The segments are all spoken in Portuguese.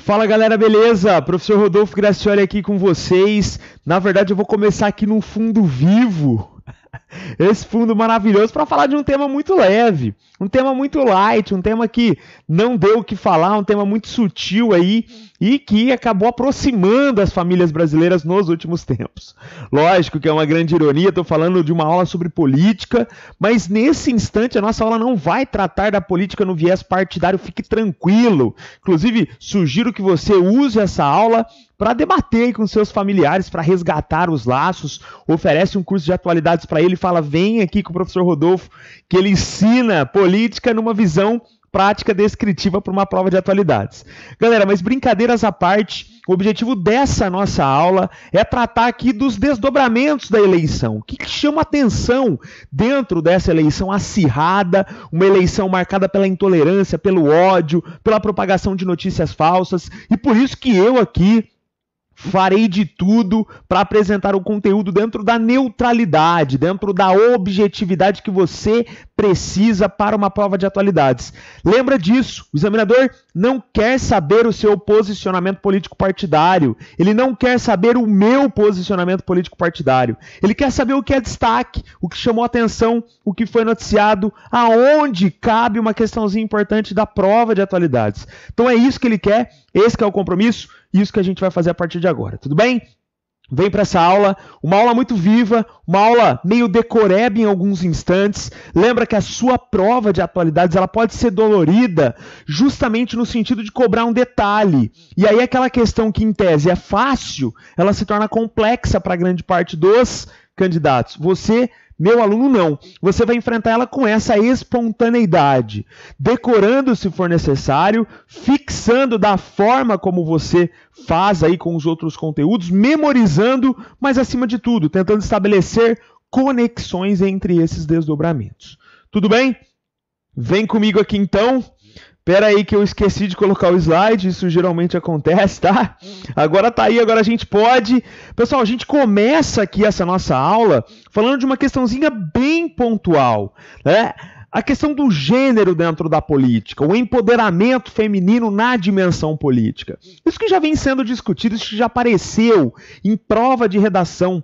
Fala galera, beleza? Professor Rodolfo Gracioli aqui com vocês. Na verdade eu vou começar aqui num fundo vivo. Esse fundo maravilhoso para falar de um tema muito leve, um tema muito light, um tema que não deu o que falar, um tema muito sutil aí e que acabou aproximando as famílias brasileiras nos últimos tempos. Lógico que é uma grande ironia, estou falando de uma aula sobre política, mas nesse instante a nossa aula não vai tratar da política no viés partidário, fique tranquilo. Inclusive, sugiro que você use essa aula para debater com seus familiares, para resgatar os laços, oferece um curso de atualidades para ele, fala, vem aqui com o professor Rodolfo, que ele ensina política numa visão prática descritiva para uma prova de atualidades. Galera, mas brincadeiras à parte, o objetivo dessa nossa aula é tratar aqui dos desdobramentos da eleição. O que chama atenção dentro dessa eleição acirrada, uma eleição marcada pela intolerância, pelo ódio, pela propagação de notícias falsas, e por isso que eu aqui farei de tudo para apresentar o conteúdo dentro da neutralidade, dentro da objetividade que você precisa para uma prova de atualidades. Lembra disso, o examinador não quer saber o seu posicionamento político partidário, ele não quer saber o meu posicionamento político partidário, ele quer saber o que é destaque, o que chamou atenção, o que foi noticiado, aonde cabe uma questãozinha importante da prova de atualidades. Então é isso que ele quer, esse que é o compromisso, isso que a gente vai fazer a partir de agora, tudo bem? Vem para essa aula, uma aula muito viva, uma aula meio decoreba em alguns instantes. Lembra que a sua prova de atualidades ela pode ser dolorida justamente no sentido de cobrar um detalhe. E aí aquela questão que em tese é fácil, ela se torna complexa para grande parte dos candidatos. Você, meu aluno, não. Você vai enfrentar ela com essa espontaneidade, decorando se for necessário, fixando da forma como você faz aí com os outros conteúdos, memorizando, mas acima de tudo, tentando estabelecer conexões entre esses desdobramentos. Tudo bem? Vem comigo aqui então. Espera aí que eu esqueci de colocar o slide, isso geralmente acontece, tá? Agora tá aí, agora a gente pode. Pessoal, a gente começa aqui essa nossa aula falando de uma questãozinha bem pontual, né? A questão do gênero dentro da política, o empoderamento feminino na dimensão política. Isso que já vem sendo discutido, isso que já apareceu em prova de redação.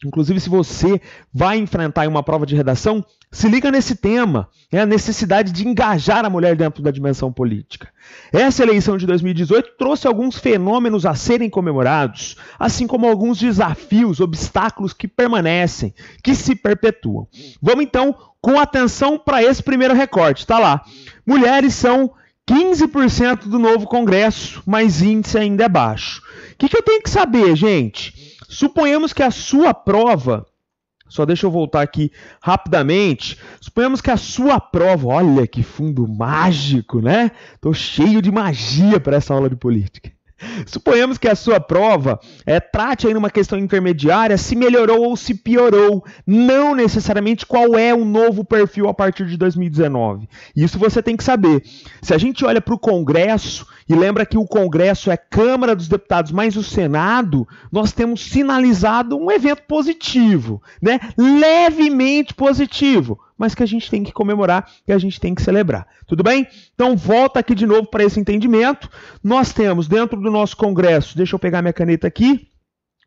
Inclusive, se você vai enfrentar uma prova de redação, se liga nesse tema, a necessidade de engajar a mulher dentro da dimensão política. Essa eleição de 2018 trouxe alguns fenômenos a serem comemorados, assim como alguns desafios, obstáculos que permanecem, que se perpetuam. Vamos então com atenção para esse primeiro recorte, está lá. Mulheres são 15% do novo Congresso, mas índice ainda é baixo. O que eu tenho que saber, gente? Suponhamos que a sua prova, só deixa eu voltar aqui rapidamente, suponhamos que a sua prova, olha que fundo mágico, né? Tô cheio de magia para essa aula de política. Suponhamos que a sua prova trate aí numa questão intermediária se melhorou ou se piorou, não necessariamente qual é o novo perfil a partir de 2019. Isso você tem que saber. Se a gente olha para o Congresso, e lembra que o Congresso é Câmara dos Deputados mais o Senado, nós temos sinalizado um evento positivo, né? Levemente positivo, mas que a gente tem que comemorar, que a gente tem que celebrar. Tudo bem? Então volta aqui de novo para esse entendimento. Nós temos dentro do nosso Congresso, deixa eu pegar minha caneta aqui,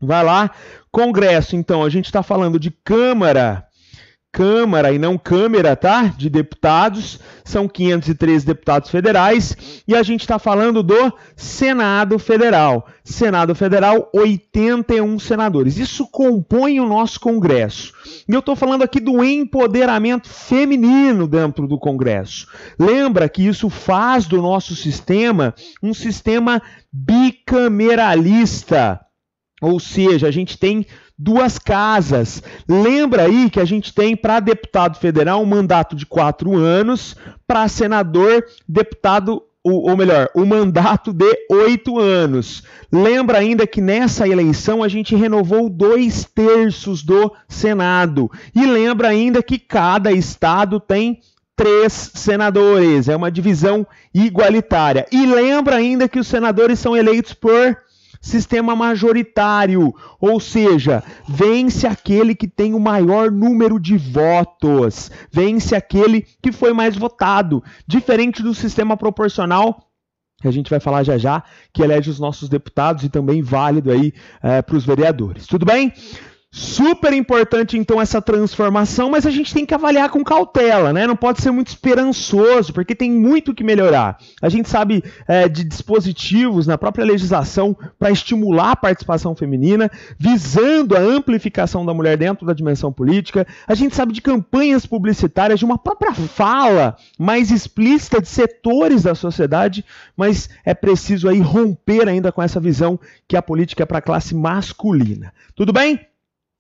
vai lá, Congresso, então a gente está falando de Câmara e não Câmara, tá? De deputados, são 513 deputados federais, e a gente está falando do Senado Federal. Senado Federal, 81 senadores. Isso compõe o nosso Congresso. E eu estou falando aqui do empoderamento feminino dentro do Congresso. Lembra que isso faz do nosso sistema um sistema bicameralista. Ou seja, a gente tem duas casas. Lembra aí que a gente tem para deputado federal um mandato de 4 anos, para senador, deputado, ou melhor, um mandato de 8 anos. Lembra ainda que nessa eleição a gente renovou 2/3 do Senado. E lembra ainda que cada estado tem 3 senadores. É uma divisão igualitária. E lembra ainda que os senadores são eleitos por sistema majoritário, ou seja, vence aquele que tem o maior número de votos, vence aquele que foi mais votado, diferente do sistema proporcional que a gente vai falar já já, que elege os nossos deputados e também válido aí para os vereadores. Tudo bem? Super importante, então, essa transformação, mas a gente tem que avaliar com cautela, né? Não pode ser muito esperançoso, porque tem muito que melhorar. A gente sabe de dispositivos na própria legislação para estimular a participação feminina, visando a amplificação da mulher dentro da dimensão política. A gente sabe de campanhas publicitárias, de uma própria fala mais explícita de setores da sociedade, mas é preciso aí romper ainda com essa visão que a política é para a classe masculina. Tudo bem?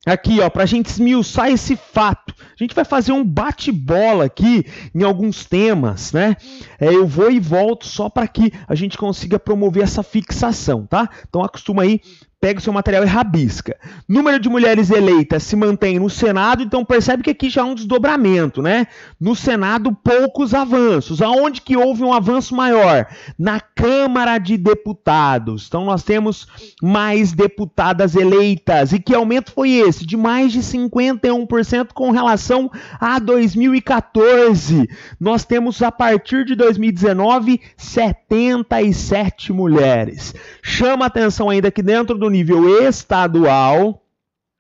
Aqui, ó, para a gente esmiuçar esse fato, a gente vai fazer um bate-bola aqui em alguns temas, né? Eu vou e volto só para que a gente consiga promover essa fixação, tá? Então acostuma aí, pega o seu material e rabisca. Número de mulheres eleitas se mantém no Senado, então percebe que aqui já há um desdobramento, né? No Senado, poucos avanços. Aonde que houve um avanço maior? Na Câmara de Deputados. Então nós temos mais deputadas eleitas. E que aumento foi esse? De mais de 51% com relação a 2014. Nós temos, a partir de 2019, 77 mulheres. Chama atenção ainda que dentro do nível estadual,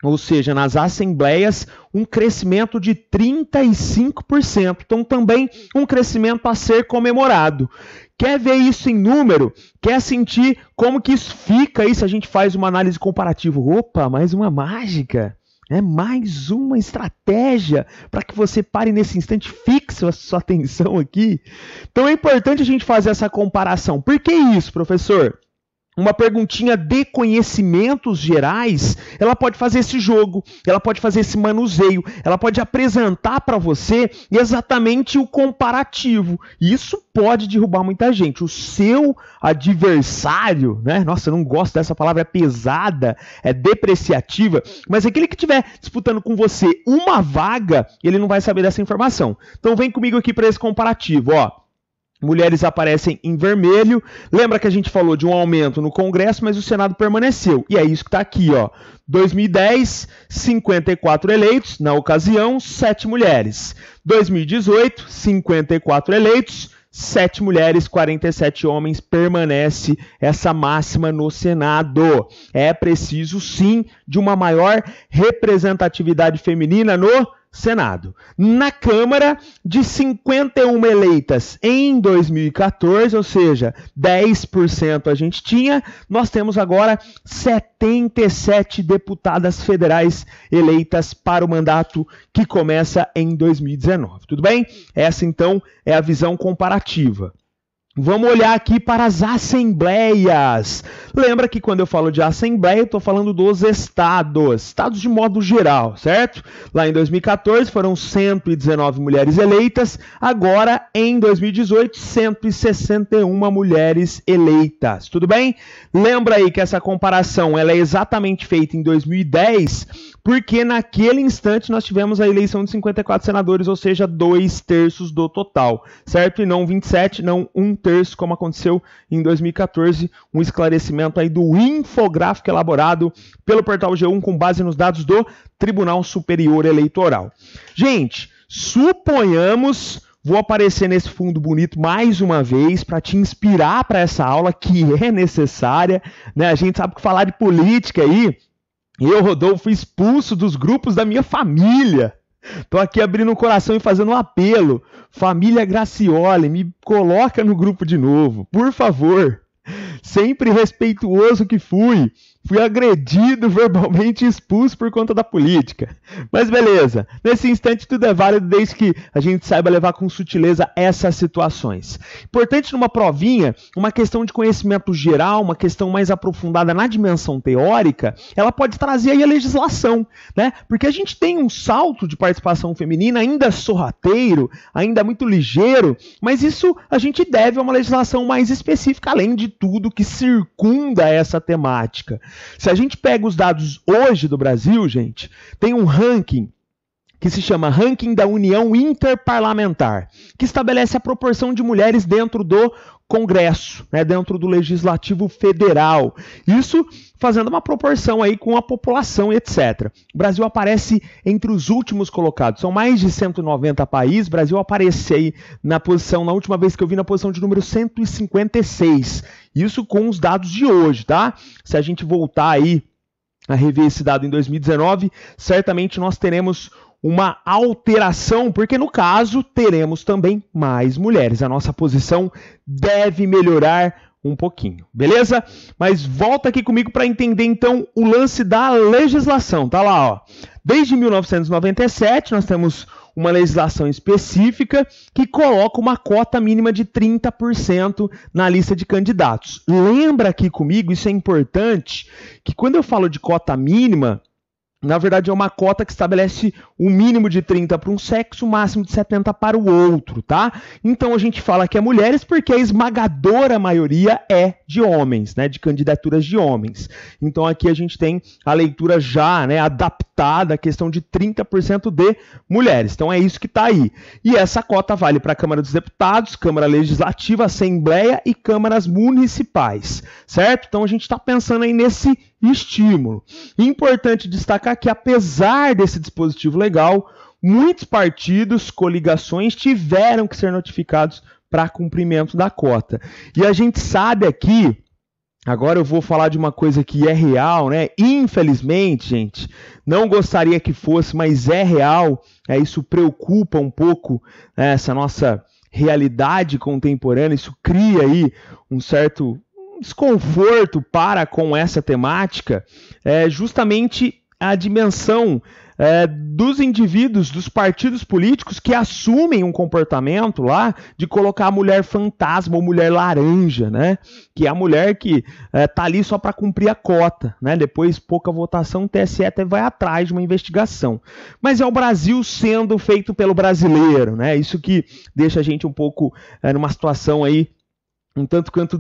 ou seja, nas assembleias, um crescimento de 35%. Então, também um crescimento a ser comemorado. Quer ver isso em número? Quer sentir como que isso fica aí se a gente faz uma análise comparativa? Opa, mais uma mágica! É mais uma estratégia para que você pare nesse instante, fixe a sua atenção aqui. Então é importante a gente fazer essa comparação. Por que isso, professor? Uma perguntinha de conhecimentos gerais, ela pode fazer esse jogo, ela pode fazer esse manuseio, ela pode apresentar para você exatamente o comparativo. E isso pode derrubar muita gente. O seu adversário, né? Nossa, eu não gosto dessa palavra, é pesada, é depreciativa, mas aquele que estiver disputando com você uma vaga, ele não vai saber dessa informação. Então vem comigo aqui para esse comparativo, ó. Mulheres aparecem em vermelho. Lembra que a gente falou de um aumento no Congresso, mas o Senado permaneceu. E é isso que está aqui, ó. 2010, 54 eleitos, na ocasião, 7 mulheres. 2018, 54 eleitos, 7 mulheres, 47 homens, permanece essa máxima no Senado. É preciso, sim, de uma maior representatividade feminina no Senado. Na Câmara, de 51 eleitas em 2014, ou seja, 10% a gente tinha, nós temos agora 77 deputadas federais eleitas para o mandato que começa em 2019. Tudo bem? Essa, então, é a visão comparativa. Vamos olhar aqui para as assembleias. Lembra que quando eu falo de assembleia, eu estou falando dos estados de modo geral, certo? Lá em 2014 foram 119 mulheres eleitas, agora em 2018, 161 mulheres eleitas. Tudo bem? Lembra aí que essa comparação ela é exatamente feita em 2010, porque naquele instante nós tivemos a eleição de 54 senadores, ou seja, 2/3 do total, certo? E não 27, não 1/3, como aconteceu em 2014, um esclarecimento aí do infográfico elaborado pelo Portal G1 com base nos dados do Tribunal Superior Eleitoral. Gente, suponhamos, vou aparecer nesse fundo bonito mais uma vez para te inspirar para essa aula que é necessária, né? A gente sabe que falar de política aí, eu, Rodolfo, fui expulso dos grupos da minha família. Estou aqui abrindo o coração e fazendo um apelo. Família Gracioli, me coloca no grupo de novo, por favor. Sempre respeituoso que fui agredido verbalmente e expulso por conta da política. Mas beleza, nesse instante tudo é válido desde que a gente saiba levar com sutileza essas situações. Importante numa provinha, uma questão de conhecimento geral, uma questão mais aprofundada na dimensão teórica, ela pode trazer aí a legislação, né? Porque a gente tem um salto de participação feminina ainda sorrateiro, ainda muito ligeiro, mas isso a gente deve a uma legislação mais específica, além de tudo que circunda essa temática. Se a gente pega os dados hoje do Brasil, gente, tem um ranking que se chama Ranking da União Interparlamentar, que estabelece a proporção de mulheres dentro do Congresso, né, dentro do Legislativo Federal. Isso fazendo uma proporção aí com a população, etc. O Brasil aparece entre os últimos colocados. São mais de 190 países. O Brasil aparece aí na última vez que eu vi, na posição de número 156. Isso com os dados de hoje, tá? Se a gente voltar aí a rever esse dado em 2019, certamente nós teremos uma alteração, porque no caso teremos também mais mulheres. A nossa posição deve melhorar um pouquinho, beleza? Mas volta aqui comigo para entender então o lance da legislação. Tá lá, ó. Desde 1997 nós temos uma legislação específica que coloca uma cota mínima de 30% na lista de candidatos. Lembra aqui comigo, isso é importante, que quando eu falo de cota mínima, na verdade é uma cota que estabelece um mínimo de 30 para um sexo, o máximo de 70 para o outro, tá? Então a gente fala que é mulheres porque a esmagadora maioria é de homens, né? De candidaturas de homens. Então aqui a gente tem a leitura já, né, adaptada à questão de 30% de mulheres. Então é isso que está aí. E essa cota vale para a Câmara dos Deputados, Câmara Legislativa, Assembleia e câmaras municipais, certo? Então a gente está pensando aí nesse estímulo. Importante destacar que, apesar desse dispositivo legal, muitos partidos, coligações tiveram que ser notificados para cumprimento da cota. E a gente sabe aqui, agora eu vou falar de uma coisa que é real, né? Infelizmente, gente, não gostaria que fosse, mas é real. Isso preocupa um pouco, né, essa nossa realidade contemporânea. Isso cria aí um certo desconforto para com essa temática, justamente a dimensão dos indivíduos, dos partidos políticos que assumem um comportamento lá de colocar a mulher fantasma ou mulher laranja, né? Que é a mulher que tá ali só para cumprir a cota, né? Depois, pouca votação, o TSE até vai atrás de uma investigação. Mas é o Brasil sendo feito pelo brasileiro, né? Isso que deixa a gente um pouco numa situação aí um tanto quanto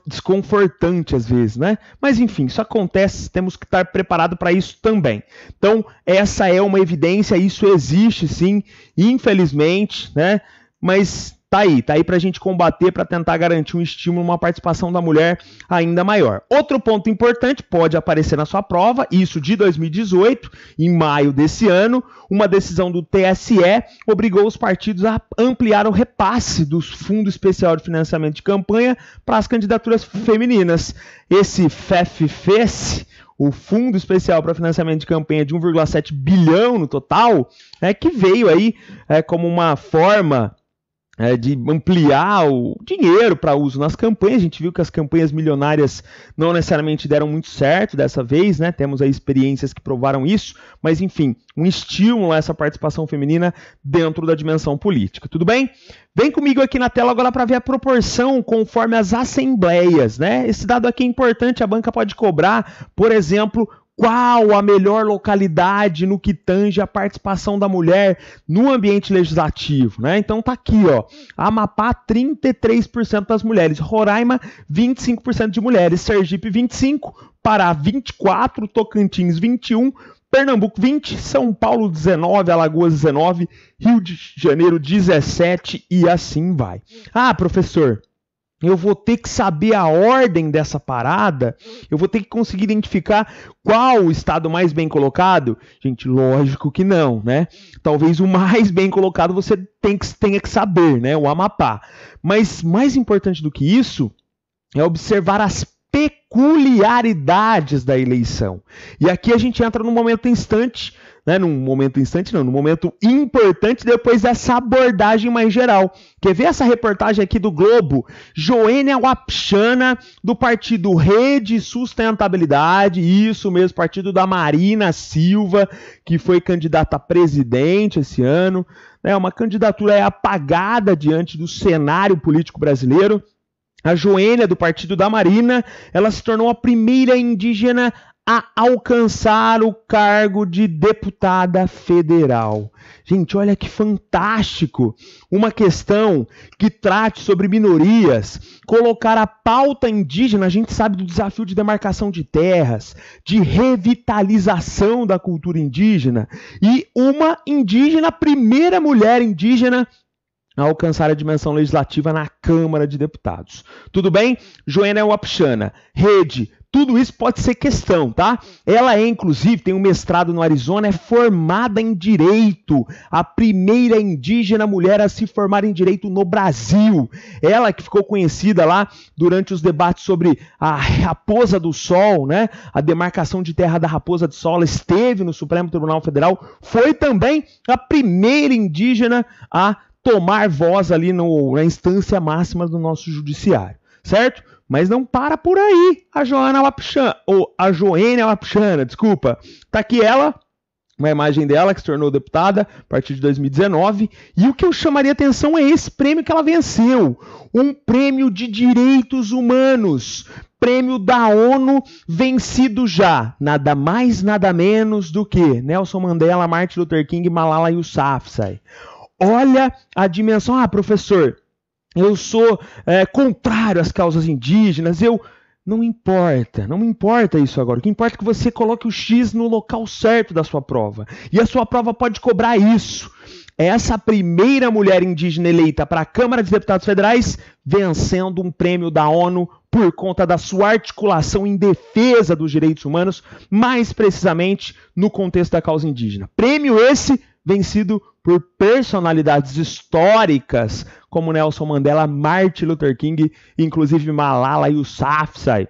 desconfortante às vezes, né? Mas enfim, isso acontece, temos que estar preparados para isso também. Então, essa é uma evidência, isso existe sim, infelizmente, né? Mas tá aí para a gente combater, para tentar garantir um estímulo, uma participação da mulher ainda maior. Outro ponto importante, pode aparecer na sua prova, isso de 2018, em maio desse ano, uma decisão do TSE obrigou os partidos a ampliar o repasse dos Fundo Especial de Financiamento de Campanha para as candidaturas femininas. Esse FEFFES, o Fundo Especial para Financiamento de Campanha de 1,7 bilhão no total, que veio aí como uma forma de ampliar o dinheiro para uso nas campanhas. A gente viu que as campanhas milionárias não necessariamente deram muito certo dessa vez, né? Temos aí experiências que provaram isso, mas enfim, um estímulo a essa participação feminina dentro da dimensão política. Tudo bem? Vem comigo aqui na tela agora para ver a proporção conforme as assembleias, né? Esse dado aqui é importante, a banca pode cobrar, por exemplo, qual a melhor localidade no que tange a participação da mulher no ambiente legislativo, né? Então tá aqui, ó, Amapá 33% das mulheres, Roraima 25% de mulheres, Sergipe 25%, Pará 24%, Tocantins 21%, Pernambuco 20%, São Paulo 19%, Alagoas 19%, Rio de Janeiro 17% e assim vai. Ah, professor, eu vou ter que saber a ordem dessa parada, eu vou ter que conseguir identificar qual o estado mais bem colocado? Gente, lógico que não, né? Talvez o mais bem colocado você tenha que saber, né? O Amapá. Mas mais importante do que isso é observar as peculiaridades da eleição. E aqui a gente entra num momento importante depois dessa abordagem mais geral. Quer ver essa reportagem aqui do Globo? Joênia Wapichana, do partido Rede Sustentabilidade, isso mesmo, partido da Marina Silva, que foi candidata a presidente esse ano, né? Uma candidatura apagada diante do cenário político brasileiro. A Joênia, do partido da Marina, ela se tornou a primeira indígena a alcançar o cargo de deputada federal. Gente, olha que fantástico! Uma questão que trate sobre minorias, colocar a pauta indígena, a gente sabe do desafio de demarcação de terras, de revitalização da cultura indígena, e uma indígena, primeira mulher indígena a alcançar a dimensão legislativa na Câmara de Deputados. Tudo bem? Joênia Wapichana, rede, tudo isso pode ser questão, tá? Ela inclusive, tem um mestrado no Arizona, é formada em Direito, a primeira indígena mulher a se formar em Direito no Brasil. Ela que ficou conhecida lá durante os debates sobre a Raposa do Sol, né? A demarcação de terra da Raposa do Sol, ela esteve no Supremo Tribunal Federal, foi também a primeira indígena a tomar voz ali na instância máxima do nosso judiciário, certo? Mas não para por aí a Joênia Wapichana, desculpa. Tá aqui ela, uma imagem dela que se tornou deputada a partir de 2019, e o que eu chamaria atenção é esse prêmio que ela venceu, um prêmio de direitos humanos, prêmio da ONU vencido já, nada mais, nada menos do que Nelson Mandela, Martin Luther King e Malala Yousafzai. Olha a dimensão. Ah, professor, eu sou contrário às causas indígenas, Não importa isso agora. O que importa é que você coloque o X no local certo da sua prova. E a sua prova pode cobrar isso. Essa primeira mulher indígena eleita para a Câmara dos Deputados Federais, vencendo um prêmio da ONU por conta da sua articulação em defesa dos direitos humanos, mais precisamente no contexto da causa indígena. Prêmio esse vencido por personalidades históricas como Nelson Mandela, Martin Luther King, inclusive Malala Yousafzai,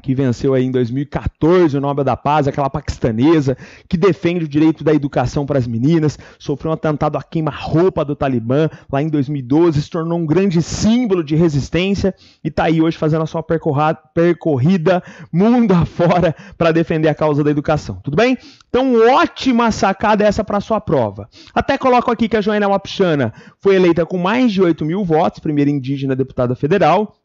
que venceu aí em 2014 o Nobel da Paz, aquela paquistanesa que defende o direito da educação para as meninas, sofreu um atentado a queima-roupa do Talibã lá em 2012, se tornou um grande símbolo de resistência e está aí hoje fazendo a sua percorrida mundo afora para defender a causa da educação. Tudo bem? Então, ótima sacada essa para a sua prova. Até coloco aqui que a Joênia Wapichana foi eleita com mais de 8 mil votos, primeira indígena deputada federal.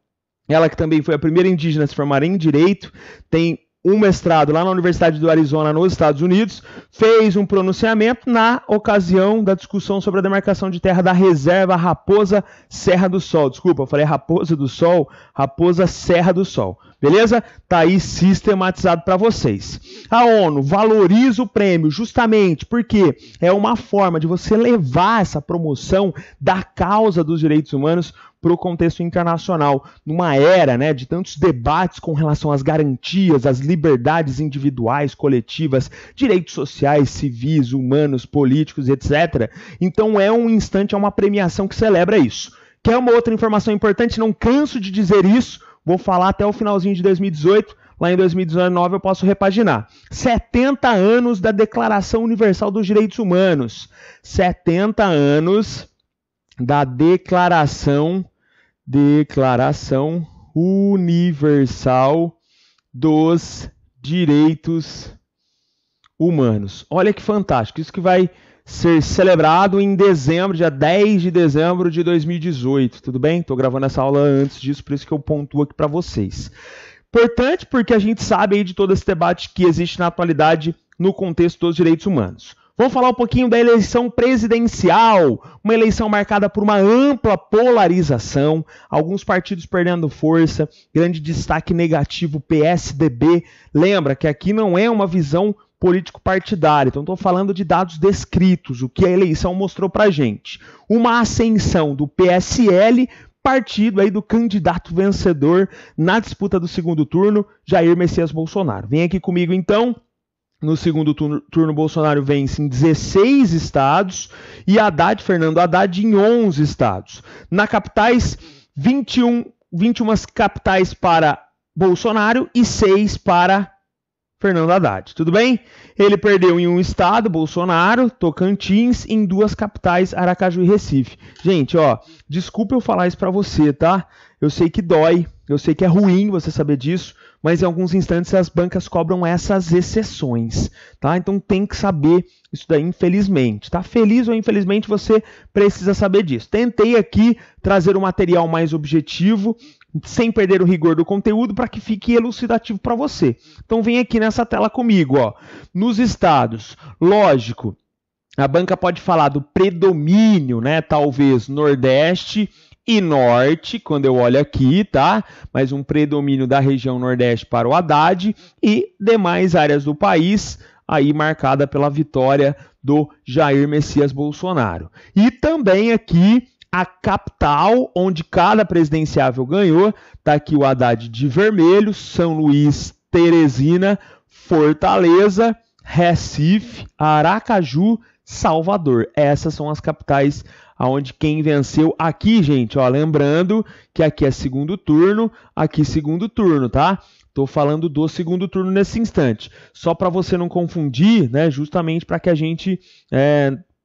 Ela que também foi a primeira indígena a se formar em Direito, tem um mestrado lá na Universidade do Arizona, nos Estados Unidos, fez um pronunciamento na ocasião da discussão sobre a demarcação de terra da reserva Raposa Serra do Sol. Desculpa, eu falei Raposa do Sol, Raposa Serra do Sol. Beleza? Tá aí sistematizado para vocês. A ONU valoriza o prêmio justamente porque é uma forma de você levar essa promoção da causa dos direitos humanos para o contexto internacional, numa era, né, de tantos debates com relação às garantias, às liberdades individuais, coletivas, direitos sociais, civis, humanos, políticos, etc. Então é um instante, é uma premiação que celebra isso. Quer uma outra informação importante? Não canso de dizer isso, vou falar até o finalzinho de 2018, lá em 2019 eu posso repaginar. 70 anos da Declaração Universal dos Direitos Humanos. 70 anos da Declaração Universal dos Direitos Humanos. Olha que fantástico, isso que vai ser celebrado em dezembro, dia 10 de dezembro de 2018, tudo bem? Estou gravando essa aula antes disso, por isso que eu pontuo aqui para vocês. Importante porque a gente sabe aí de todo esse debate que existe na atualidade no contexto dos direitos humanos. Vamos falar um pouquinho da eleição presidencial, uma eleição marcada por uma ampla polarização, alguns partidos perdendo força, grande destaque negativo, PSDB. Lembra que aqui não é uma visão político-partidária, então estou falando de dados descritos, o que a eleição mostrou para a gente. Uma ascensão do PSL, partido aí do candidato vencedor na disputa do segundo turno, Jair Messias Bolsonaro. Vem aqui comigo então. No segundo turno, Bolsonaro vence em 16 estados e Fernando Haddad em 11 estados. Na capitais, 21 capitais para Bolsonaro e 6 para Fernando Haddad. Tudo bem? Ele perdeu em um estado, Bolsonaro, Tocantins, em 2 capitais, Aracaju e Recife. Gente, ó, desculpa eu falar isso para você, tá? Eu sei que dói, Eu sei que é ruim você saber disso, mas em alguns instantes as bancas cobram essas exceções, tá? Então tem que saber isso daí, infelizmente, tá? Feliz ou infelizmente você precisa saber disso. Tentei aqui trazer um material mais objetivo, sem perder o rigor do conteúdo, para que fique elucidativo para você. Então vem aqui nessa tela comigo, ó. Nos estados, lógico, a banca pode falar do predomínio, né? Talvez Nordeste e Norte, quando eu olho aqui, tá? Mas um predomínio da região Nordeste para o Haddad e demais áreas do país, aí marcada pela vitória do Jair Messias Bolsonaro. E também aqui a capital, onde cada presidenciável ganhou, tá aqui o Haddad de vermelho, São Luís, Teresina, Fortaleza, Recife, Aracaju, Salvador. Essas são as capitais aonde quem venceu aqui, gente, ó, lembrando que aqui é segundo turno, aqui segundo turno, tá? Tô falando do segundo turno nesse instante. Só para você não confundir, né, justamente para que a gente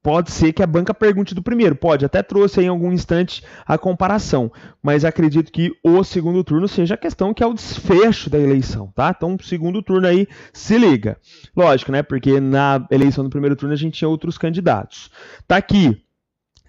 pode ser que a banca pergunte do primeiro, pode, até trouxe aí em algum instante a comparação, mas acredito que o segundo turno seja a questão que é o desfecho da eleição, tá? Então, segundo turno aí, se liga. Lógico, né, porque na eleição do primeiro turno a gente tinha outros candidatos. Tá aqui.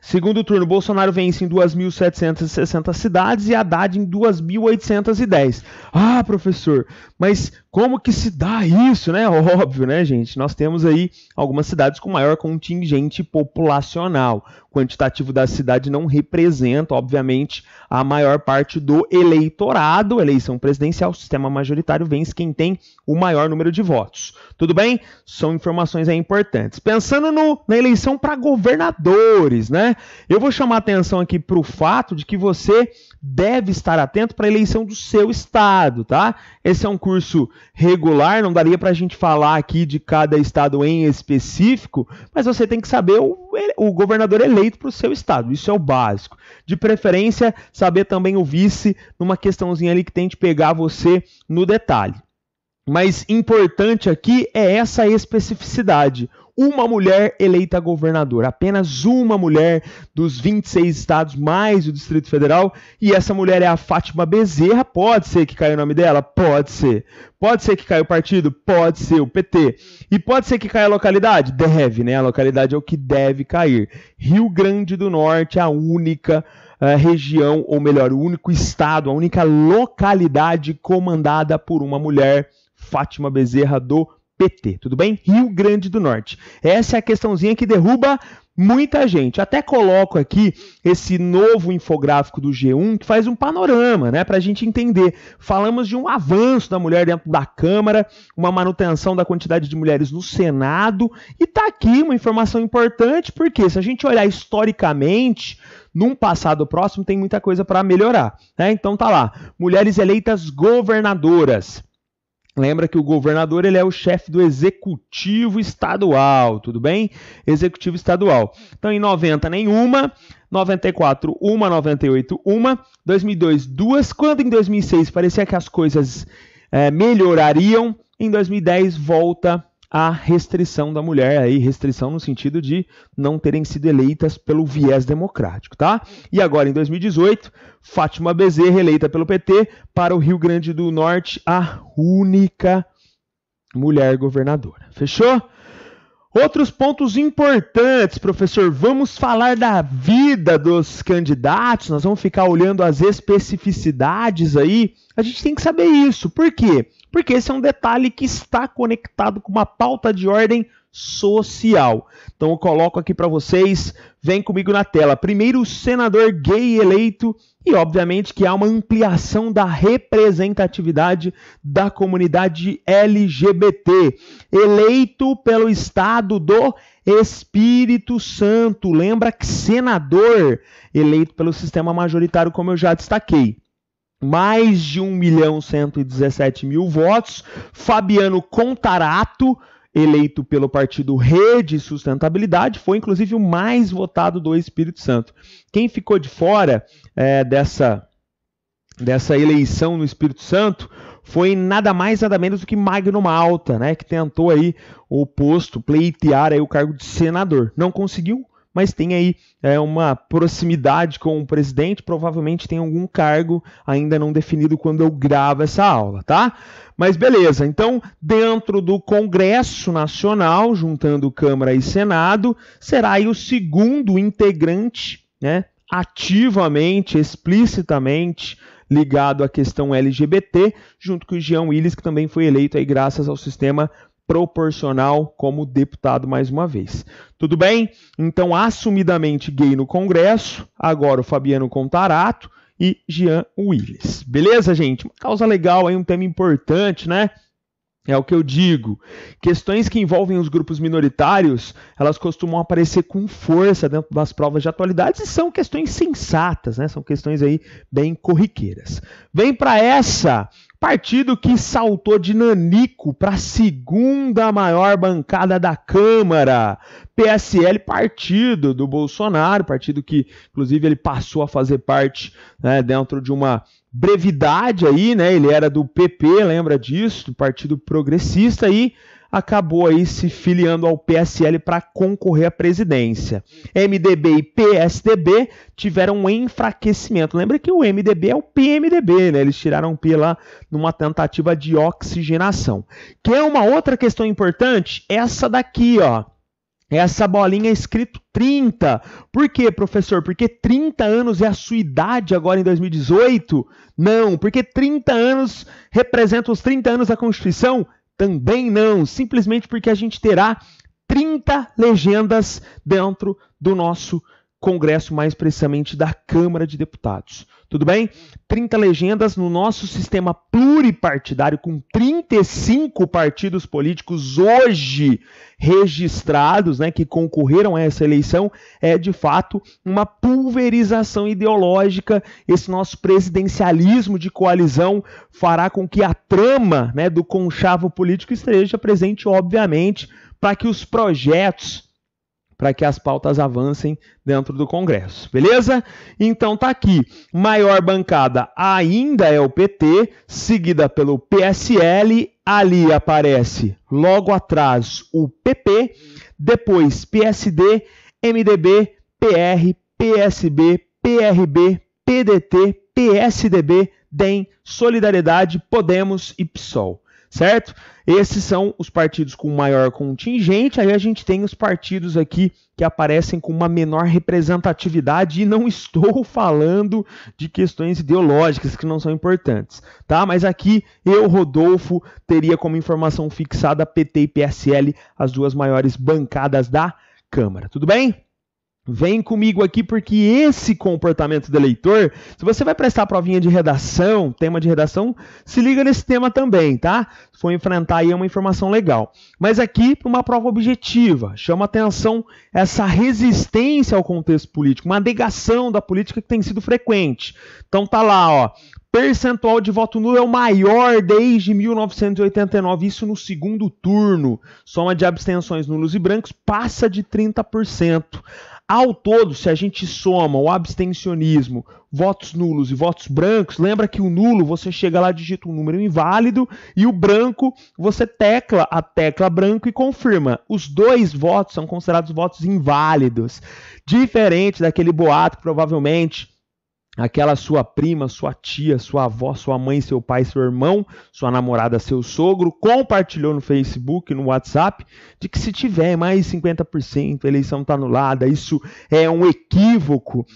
Segundo turno, Bolsonaro vence em 2.760 cidades e Haddad em 2.810. Ah, professor, mas como que se dá isso, né? Óbvio, né, gente? Nós temos aí algumas cidades com maior contingente populacional. O quantitativo da cidade não representa, obviamente, a maior parte do eleitorado. Eleição presidencial, sistema majoritário, vence quem tem o maior número de votos. Tudo bem? São informações aí importantes. Pensando na eleição para governadores, né? Eu vou chamar a atenção aqui para o fato de que você deve estar atento para a eleição do seu estado, tá? Esse é um curso regular, não daria para a gente falar aqui de cada estado em específico, mas você tem que saber o governador eleito para o seu estado, isso é o básico. De preferência, saber também o vice, numa questãozinha ali que tente pegar você no detalhe. Mas importante aqui é essa especificidade. Uma mulher eleita governadora, apenas uma mulher dos 26 estados mais o Distrito Federal, e essa mulher é a Fátima Bezerra. Pode ser que caia o nome dela? Pode ser. Pode ser que caia o partido? Pode ser, o PT. E pode ser que caia a localidade? Deve, né? A localidade é o que deve cair. Rio Grande do Norte, a única região, ou melhor, o único estado, a única localidade comandada por uma mulher, Fátima Bezerra, do PT, tudo bem? Rio Grande do Norte. Essa é a questãozinha que derruba muita gente. Até coloco aqui esse novo infográfico do G1 que faz um panorama, né, para a gente entender. Falamos de um avanço da mulher dentro da Câmara, uma manutenção da quantidade de mulheres no Senado, e tá aqui uma informação importante, porque se a gente olhar historicamente, num passado próximo tem muita coisa para melhorar, né? Então tá lá, mulheres eleitas governadoras. Lembra que o governador ele é o chefe do executivo estadual, tudo bem? Executivo estadual. Então, em 90, nenhuma. 94, uma. 98, uma. 2002, duas. Quando em 2006 parecia que as coisas melhorariam, em 2010 volta a restrição da mulher, aí, restrição no sentido de não terem sido eleitas pelo viés democrático, tá? E agora, em 2018, Fátima Bezerra, eleita pelo PT, para o Rio Grande do Norte, a única mulher governadora. Fechou? Outros pontos importantes, professor, vamos falar da vida dos candidatos, nós vamos ficar olhando as especificidades aí, a gente tem que saber isso. Por quê? Porque esse é um detalhe que está conectado com uma pauta de ordem social. Então eu coloco aqui para vocês, vem comigo na tela. Primeiro, o senador gay eleito, e obviamente que há uma ampliação da representatividade da comunidade LGBT, eleito pelo estado do Espírito Santo. Lembra que senador eleito pelo sistema majoritário, como eu já destaquei. Mais de 1.117.000 votos. Fabiano Contarato, eleito pelo partido Rede e Sustentabilidade, foi inclusive o mais votado do Espírito Santo. Quem ficou de fora dessa eleição no Espírito Santo foi nada mais, nada menos do que Magno Malta, né, que tentou aí o posto, pleitear aí o cargo de senador. Não conseguiu, mas tem aí uma proximidade com o presidente, provavelmente tem algum cargo ainda não definido quando eu gravo essa aula, tá? Mas beleza, então dentro do Congresso Nacional, juntando Câmara e Senado, será aí o segundo integrante, né, ativamente, explicitamente ligado à questão LGBT, junto com o Jean Willis, que também foi eleito aí graças ao sistema proporcional como deputado mais uma vez. Tudo bem? Então, assumidamente gay no Congresso, agora o Fabiano Contarato e Jean Willis. Beleza, gente? Uma causa legal aí, um tema importante, né? É o que eu digo. Questões que envolvem os grupos minoritários, elas costumam aparecer com força dentro das provas de atualidades e são questões sensatas, né? São questões aí bem corriqueiras. Vem para essa, partido que saltou de nanico para a segunda maior bancada da Câmara. PSL, partido do Bolsonaro, partido que, inclusive, ele passou a fazer parte, né, dentro de uma brevidade aí, né? Ele era do PP, lembra disso, do Partido Progressista, e acabou aí se filiando ao PSL para concorrer à presidência. MDB e PSDB tiveram um enfraquecimento. Lembra que o MDB é o PMDB, né? Eles tiraram o P lá numa tentativa de oxigenação. Que é uma outra questão importante? Essa daqui, ó. Essa bolinha é escrito 30. Por quê, professor? Porque 30 anos é a sua idade agora em 2018? Não. Porque 30 anos representa os 30 anos da Constituição? Também não. Simplesmente porque a gente terá 30 legendas dentro do nosso Congresso, mais precisamente da Câmara de Deputados. Tudo bem? 30 legendas no nosso sistema pluripartidário, com 35 partidos políticos hoje registrados, né, que concorreram a essa eleição, é de fato uma pulverização ideológica. Esse nosso presidencialismo de coalizão fará com que a trama, né, do conchavo político esteja presente, obviamente, para que os projetos, para que as pautas avancem dentro do Congresso, beleza? Então tá aqui, maior bancada ainda é o PT, seguida pelo PSL, ali aparece logo atrás o PP, depois PSD, MDB, PR, PSB, PRB, PDT, PSDB, DEM, Solidariedade, Podemos e PSOL. Certo? Esses são os partidos com maior contingente, aí a gente tem os partidos aqui que aparecem com uma menor representatividade, e não estou falando de questões ideológicas que não são importantes, tá? Mas aqui eu, Rodolfo, teria como informação fixada PT e PSL, as duas maiores bancadas da Câmara, tudo bem? Vem comigo aqui, porque esse comportamento do eleitor, se você vai prestar a provinha de redação, tema de redação, se liga nesse tema também, tá? Se for enfrentar aí é uma informação legal. Mas aqui, para uma prova objetiva, chama atenção essa resistência ao contexto político, uma negação da política que tem sido frequente. Então tá lá, ó. Percentual de voto nulo é o maior desde 1989, isso no segundo turno. Soma de abstenções nulos e brancos passa de 30%. Ao todo, se a gente soma o abstencionismo, votos nulos e votos brancos, lembra que o nulo você chega lá, digita um número inválido, e o branco você tecla a tecla branco e confirma. Os dois votos são considerados votos inválidos. Diferente daquele boato que provavelmente aquela sua prima, sua tia, sua avó, sua mãe, seu pai, seu irmão, sua namorada, seu sogro, compartilhou no Facebook, no WhatsApp, de que se tiver mais 50%, a eleição está anulada. Isso é um equívoco.